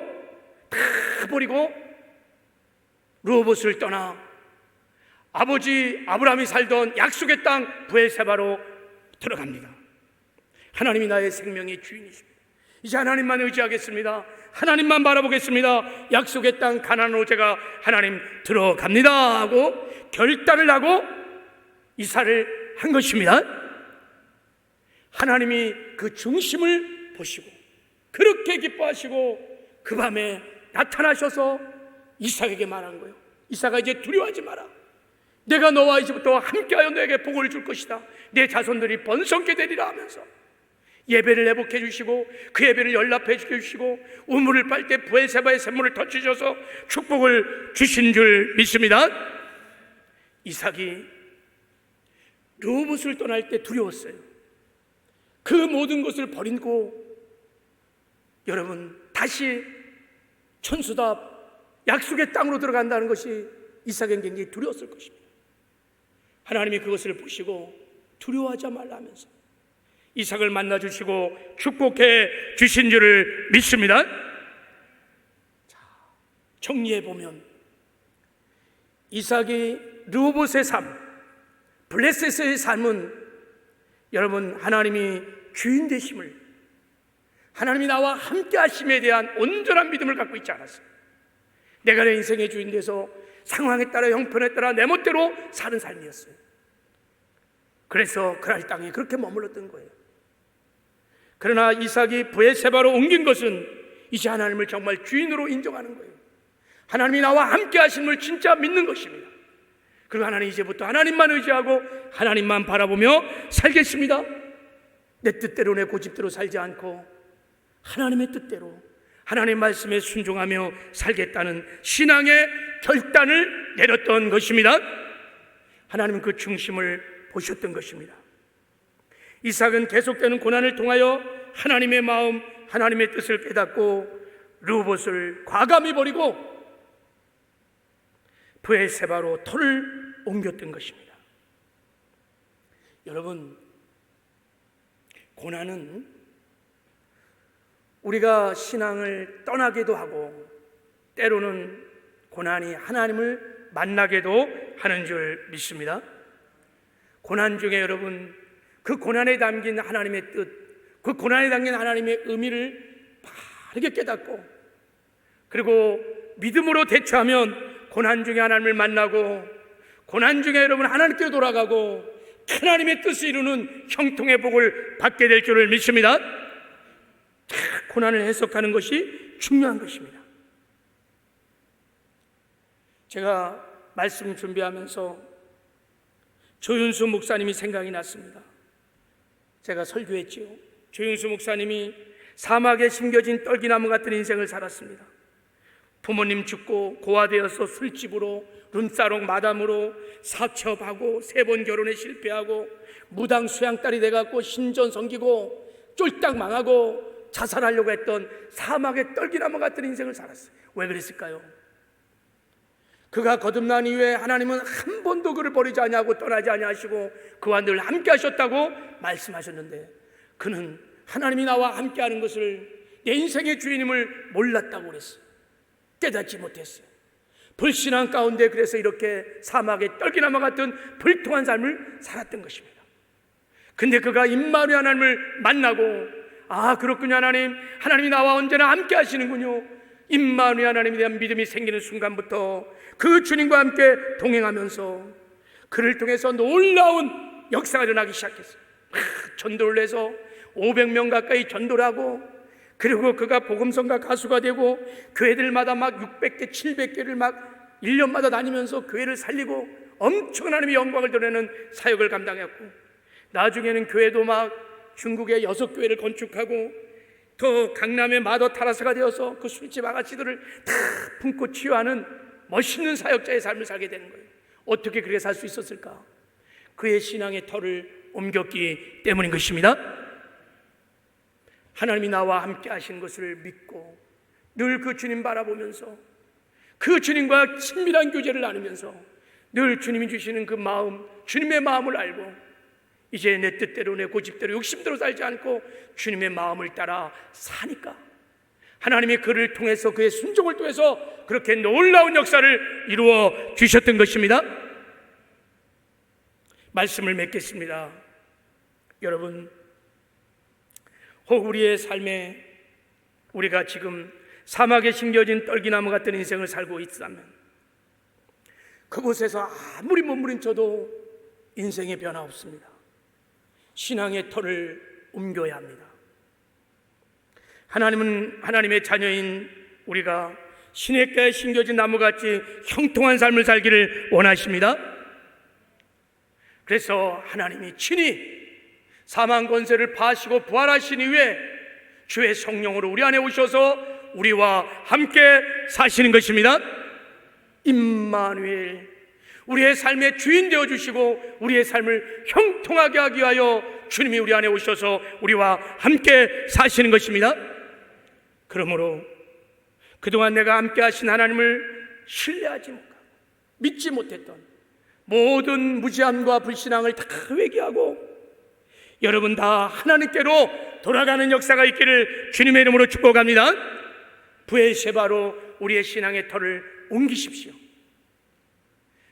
르호봇을 떠나 아버지 아브라함이 살던 약속의 땅 브엘세바로 들어갑니다. 하나님이 나의 생명의 주인이십니다. 이제 하나님만 의지하겠습니다. 하나님만 바라보겠습니다. 약속의 땅 가나안으로 제가 하나님 들어갑니다 하고 결단을 하고 이사를 한 것입니다. 하나님이 그 중심을 보시고 그렇게 기뻐하시고 그 밤에 나타나셔서 이삭에게 말한 거예요. 이삭아, 이제 두려워하지 마라. 내가 너와 이제부터 함께하여 너에게 복을 줄 것이다. 내 자손들이 번성케 되리라 하면서 예배를 회복해 주시고 그 예배를 연락해 주시고 우물을 빨 때 브엘세바의 샘물을 터치셔서 축복을 주신 줄 믿습니다. 이삭이 르호봇을 떠날 때 두려웠어요. 그 모든 것을 버리고 여러분 다시 천수답 약속의 땅으로 들어간다는 것이 이삭에게 굉장히 두려웠을 것입니다. 하나님이 그것을 보시고 두려워하지 말라면서 이삭을 만나주시고 축복해 주신 줄을 믿습니다. 정리해 보면 이삭이 르호봇의 삶, 블레셋의 삶은 여러분 하나님이 주인 되심을, 하나님이 나와 함께 하심에 대한 온전한 믿음을 갖고 있지 않았어요. 내가 내 인생의 주인 돼서 상황에 따라 형편에 따라 내 멋대로 사는 삶이었어요. 그래서 그랄 땅에 그렇게 머물렀던 거예요. 그러나 이삭이 브에세바로 옮긴 것은 이제 하나님을 정말 주인으로 인정하는 거예요. 하나님이 나와 함께 하심을 진짜 믿는 것입니다. 그리고 하나님 이제부터 하나님만 의지하고 하나님만 바라보며 살겠습니다. 내 뜻대로 내 고집대로 살지 않고 하나님의 뜻대로 하나님의 말씀에 순종하며 살겠다는 신앙의 결단을 내렸던 것입니다. 하나님은 그 중심을 보셨던 것입니다. 이삭은 계속되는 고난을 통하여 하나님의 마음, 하나님의 뜻을 깨닫고 르호봇을 과감히 버리고 브에세바로 터를 옮겼던 것입니다. 여러분, 고난은 우리가 신앙을 떠나기도 하고 때로는 고난이 하나님을 만나게도 하는 줄 믿습니다. 고난 중에 여러분, 그 고난에 담긴 하나님의 뜻, 그 고난에 담긴 하나님의 의미를 바르게 깨닫고 그리고 믿음으로 대처하면 고난 중에 하나님을 만나고 고난 중에 여러분 하나님께로 돌아가고 하나님의 뜻을 이루는 형통의 복을 받게 될 줄을 믿습니다. 고난을 해석하는 것이 중요한 것입니다. 제가 말씀 준비하면서 조윤수 목사님이 생각이 났습니다. 제가 설교했지요. 조윤수 목사님이 사막에 심겨진 떨기나무 같은 인생을 살았습니다. 부모님 죽고 고아되어서 술집으로 룸사롱 마담으로 사첩하고 3번 결혼에 실패하고 무당 수양딸이 돼갖고 신전 섬기고 쫄딱 망하고 자살하려고 했던 사막의 떨기나무 같은 인생을 살았어요. 왜 그랬을까요? 그가 거듭난 이후에 하나님은 한 번도 그를 버리지 아니하고 떠나지 아니하시고 그와 늘 함께 하셨다고 말씀하셨는데 그는 하나님이 나와 함께 하는 것을 내 인생의 주인임을 몰랐다고 그랬어요. 깨닫지 못했어요. 불신앙 가운데 그래서 이렇게 사막의 떨기나무 같은 불통한 삶을 살았던 것입니다. 근데 그가 임마누엘 하나님을 만나고 아 그렇군요. 하나님이 나와 언제나 함께 하시는군요. 임마누엘 하나님에 대한 믿음이 생기는 순간부터 그 주님과 함께 동행하면서 그를 통해서 놀라운 역사가 일어나기 시작했어요. 전도를 해서 500명 가까이 전도를 하고 그리고 그가 복음성가 가수가 되고 교회들마다 막 600개 700개를 막 1년마다 다니면서 교회를 살리고 엄청난 하나님의 영광을 드러내는 사역을 감당했고 나중에는 교회도 막 중국의 6교회를 건축하고 또 강남의 마더 타라스가 되어서 그 술집 아가씨들을 다 품고 치유하는 멋있는 사역자의 삶을 살게 되는 거예요. 어떻게 그렇게 살 수 있었을까? 그의 신앙의 터를 옮겼기 때문인 것입니다. 하나님이 나와 함께 하신 것을 믿고 늘 그 주님 바라보면서 그 주님과 친밀한 교제를 나누면서 늘 주님이 주시는 그 마음, 주님의 마음을 알고 이제 내 뜻대로 내 고집대로 욕심대로 살지 않고 주님의 마음을 따라 사니까 하나님이 그를 통해서 그의 순종을 통해서 그렇게 놀라운 역사를 이루어 주셨던 것입니다. 말씀을 맺겠습니다. 여러분, 혹 우리의 삶에 우리가 지금 사막에 심겨진 떨기나무 같은 인생을 살고 있다면 그곳에서 아무리 몸부림쳐도 인생의 변화 없습니다. 신앙의 터를 옮겨야 합니다. 하나님은 하나님의 자녀인 우리가 시냇가에 심겨진 나무같이 형통한 삶을 살기를 원하십니다. 그래서 하나님이 친히 사망 권세를 파시고 부활하신 이후에 주의 성령으로 우리 안에 오셔서 우리와 함께 사시는 것입니다. 임마누엘, 우리의 삶의 주인 되어주시고 우리의 삶을 형통하게 하기 위하여 주님이 우리 안에 오셔서 우리와 함께 사시는 것입니다. 그러므로 그동안 내가 함께 하신 하나님을 신뢰하지 못하고 믿지 못했던 모든 무지함과 불신앙을 다 회개하고 여러분 다 하나님께로 돌아가는 역사가 있기를 주님의 이름으로 축복합니다. 브에세바로 우리의 신앙의 터를 옮기십시오.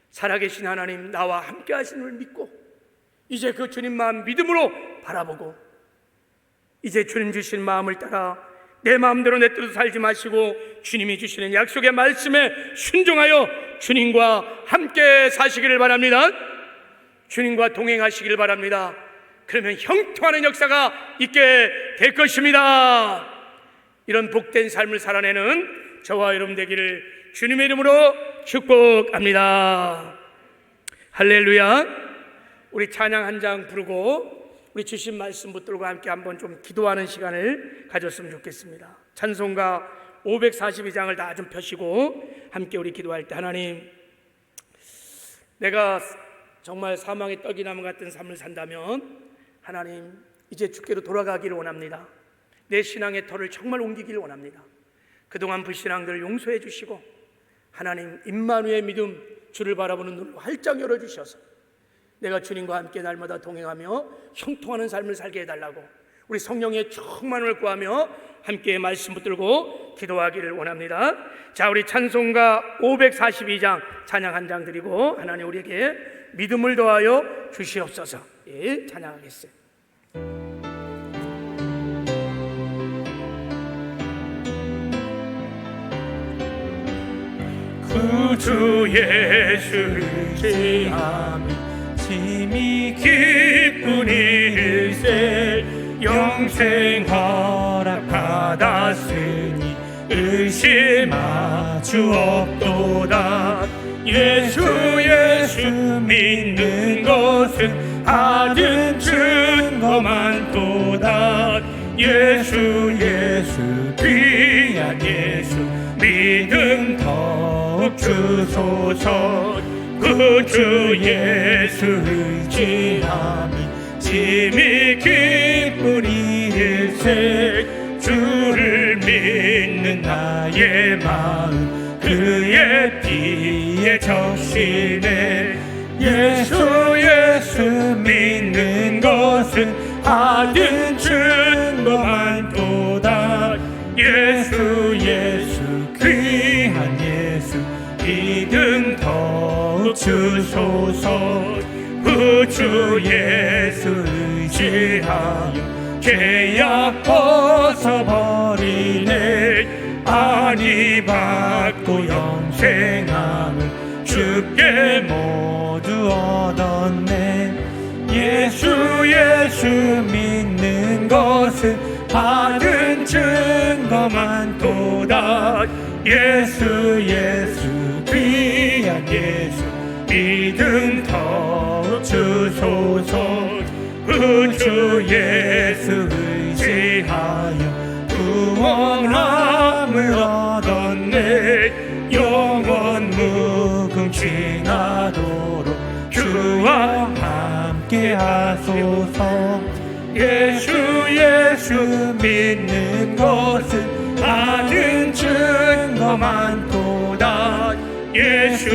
살아계신 하나님 나와 함께 하시는 걸 믿고 이제 그 주님만 믿음으로 바라보고 이제 주님 주신 마음을 따라 내 마음대로 내 뜻으로 살지 마시고 주님이 주시는 약속의 말씀에 순종하여 주님과 함께 사시기를 바랍니다. 주님과 동행하시기를 바랍니다. 그러면 형통하는 역사가 있게 될 것입니다. 이런 복된 삶을 살아내는 저와 여러분 되기를 주님의 이름으로 축복합니다. 할렐루야. 우리 찬양 한 장 부르고 우리 주신 말씀 붙들고 함께 한번 좀 기도하는 시간을 가졌으면 좋겠습니다. 찬송가 542장을 다 좀 펴시고 함께 우리 기도할 때 하나님, 내가 정말 사망의 떡이나무 같은 삶을 산다면 하나님 이제 주께로 돌아가기를 원합니다. 내 신앙의 터를 정말 옮기기를 원합니다. 그동안 불신앙들을 용서해 주시고 하나님 임마누엘 믿음 주를 바라보는 눈을 활짝 열어주셔서 내가 주님과 함께 날마다 동행하며 형통하는 삶을 살게 해달라고 우리 성령의 충만을 구하며 함께 말씀 붙들고 기도하기를 원합니다. 자, 우리 찬송가 542장 찬양 한 장 드리고 하나님 우리에게 믿음을 더하여 주시옵소서. 예, 찬양하겠어요. 구주 예수를 제하며 심히 기쁜 일세 영생 허락받았으니 의심하 주 없도다. 예수 믿는 것은 받은 증거만도다. 예수 귀한 예수 믿음 더욱 주소서. 구주 예수 의지함이 심히 기쁜 일세 주를 믿는 나의 마음 그의 피에 적시네. 예수 믿는 것은 받은 증거만도다. 예수 귀한 예수 믿음 더욱 주소서. 구주 예수 의지하여 죄악 벗어버리네. 안위 받고 영생함을 주께 모두 얻었네. 예수 믿는 것은 받은 증거만도다. 예수 귀한 예수 믿음 더욱 주소서. 구주 예수 의지하여 구원함을 얻었네. 영원 무궁징하도록 주와 함께 하소서. 예수 믿는 것은 받은 증거만도다. 예수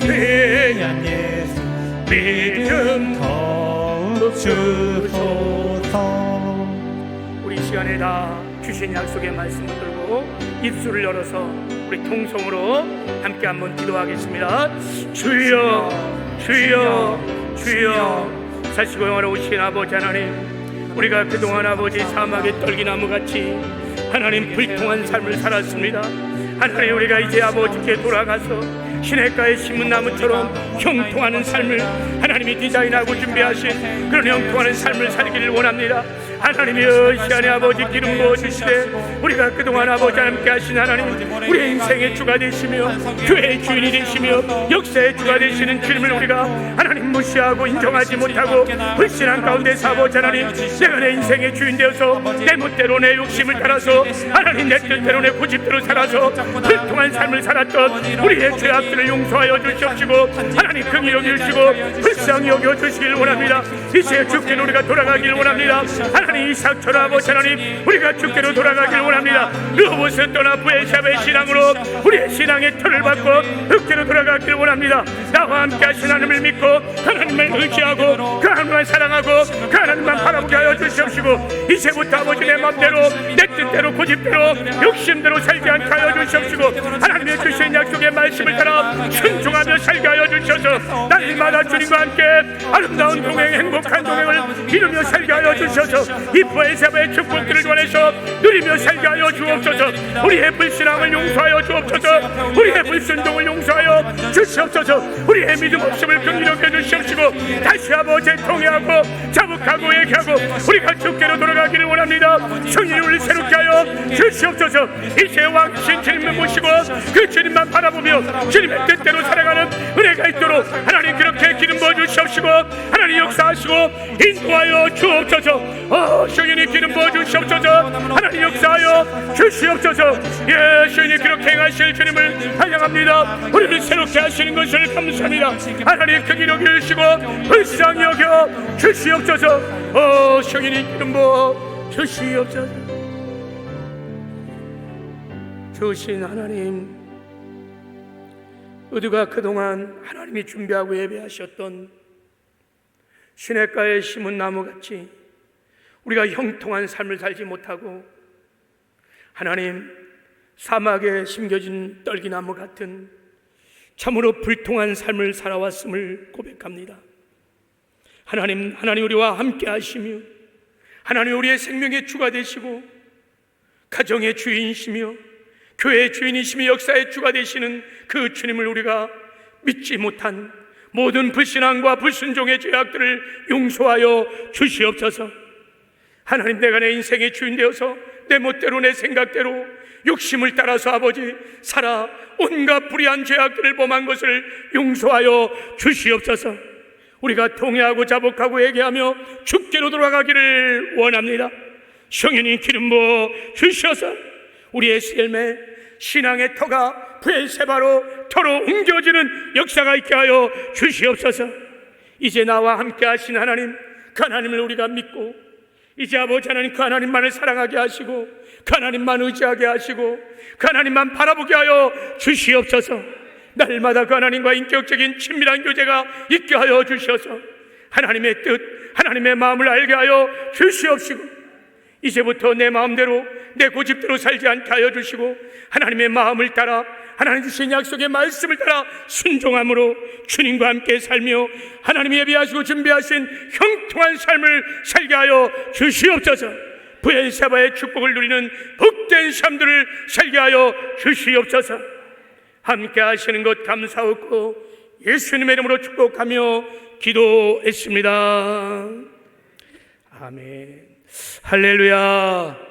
귀한 예수 믿음 더욱 주소서. 우리 시간에 다 주신 약속의 말씀을 들고 입술을 열어서 우리 통성으로 함께 한번 기도하겠습니다. 주여 주여 주여. 살시고 영원하신 아버지 하나님, 우리가 그동안 아버지 사막의 떨기나무같이 하나님 불통한 삶을 살았습니다. 하나님, 우리가 이제 아버지께 돌아가서 시냇가의 심은나무처럼 형통하는 삶을 하나님이 디자인하고 준비하신 그런 형통하는 삶을 살기를 원합니다. 하나님이 시간에 아버지 기름 부어주시되 우리가 그동안 아버지 함께 하신 하나님, 우리의 인생의 주가 되시며 교회의 주인이 되시며 역사의 주가 되시는 주님을 우리가 하나님 무시하고 인정하지 못하고 불신한 가운데서 아버지 하나님, 내가 내 인생의 주인 되어서 내 멋대로 내 욕심을 따라서 하나님 내 뜻대로 내 고집대로 살아서 불통한 삶을 살았던 우리의 죄악들을 용서하여 주시옵시고 하나님 긍휼히 여겨주시고 불쌍히 여겨주시길 원합니다. 이제 주께로 우리가 돌아가길 원합니다. 하나님 이삭처럼 아버지 하나님, 우리가 주께로 돌아가길 원합니다. 르호봇을 떠나 브에세바의 신앙으로 우리의 신앙의 터를 받고 주께로 돌아가길 원합니다. 나와 함께 하신 하나님을 믿고 하나님을 의지하고 그 하나님만 사랑하고 그 하나님만 바라보게 하여 주시옵시고 이제부터 아버지 내 맘대로 내 뜻대로 고집대로 욕심대로 살지 않게 하여 주시옵시고 하나님의 주신 약속의 말씀을 따라 순종하며 살게 하여 주셔서 날마다 주님과 함께 아름다운 동행 행복한 동행을 이루며 살게 하여 주셔서 이 부엘세바의 축복들을 원해서 누리며 살게 하여 주옵소서. 우리의 불신앙을 용서하여 주옵소서. 우리의 불순종을 용서하여 주시옵소서. 우리의 믿음 없음을 긍휼하게 주시옵시고 다시 아버지 통회하고 자복하고 얘기하고 우리가 주께로 돌아가기를 원합니다. 성령이 우리를 새롭게 하여 주시옵소서. 이제 왕이신 주님을 모시고 그 주님만 바라보며 주님의 뜻대로 살아가는 은혜가 있도록 하나님 그렇게 기름 부어 주시옵시고 하나님 역사하시고 인도하여 주옵소서. 성령이 기름 부어 주시옵소서. 하나님 역사하여 주시옵소서. 주님 그렇게 행하실 주님을 찬양합니다. 우리를 새롭게 하시는 것을 감사합니다. 하나님 그 기록 주시고 불쌍히 여겨 주시옵소서. 성령이 기름 부어 주시옵소서. 주신 하나님, 우리가 그동안 하나님이 준비하고 예배하셨던 시냇가에 심은 나무같이 우리가 형통한 삶을 살지 못하고 하나님 사막에 심겨진 떨기나무 같은 참으로 불통한 삶을 살아왔음을 고백합니다. 하나님 우리와 함께 하시며 하나님 우리의 생명의 주가 되시고 가정의 주인이시며 교회의 주인이시며 역사의 주가 되시는 그 주님을 우리가 믿지 못한 모든 불신앙과 불순종의 죄악들을 용서하여 주시옵소서. 하나님 내가 내 인생의 주인 되어서 내 멋대로 내 생각대로 욕심을 따라서 아버지 살아 온갖 불의한 죄악들을 범한 것을 용서하여 주시옵소서. 우리가 통회하고 자복하고 회개하며 주께로 돌아가기를 원합니다. 성령이 기름 부어 주셔서 우리의 삶에 신앙의 터가 부엘세바로 터로 옮겨지는 역사가 있게 하여 주시옵소서. 이제 나와 함께 하신 하나님, 그 하나님을 우리가 믿고 이제 아버지 하나님 그 하나님만을 사랑하게 하시고 그 하나님만 의지하게 하시고 그 하나님만 바라보게 하여 주시옵소서. 날마다 그 하나님과 인격적인 친밀한 교제가 있게 하여 주셔서 하나님의 뜻, 하나님의 마음을 알게 하여 주시옵시고 이제부터 내 마음대로 내 고집대로 살지 않게 하여 주시고 하나님의 마음을 따라 하나님 주신 약속의 말씀을 따라 순종함으로 주님과 함께 살며 하나님이 예비하시고 준비하신 형통한 삶을 살게 하여 주시옵소서. 부엘세바의 축복을 누리는 복된 삶들을 살게 하여 주시옵소서. 함께 하시는 것 감사하고 예수님의 이름으로 축복하며 기도했습니다. 아멘. 할렐루야.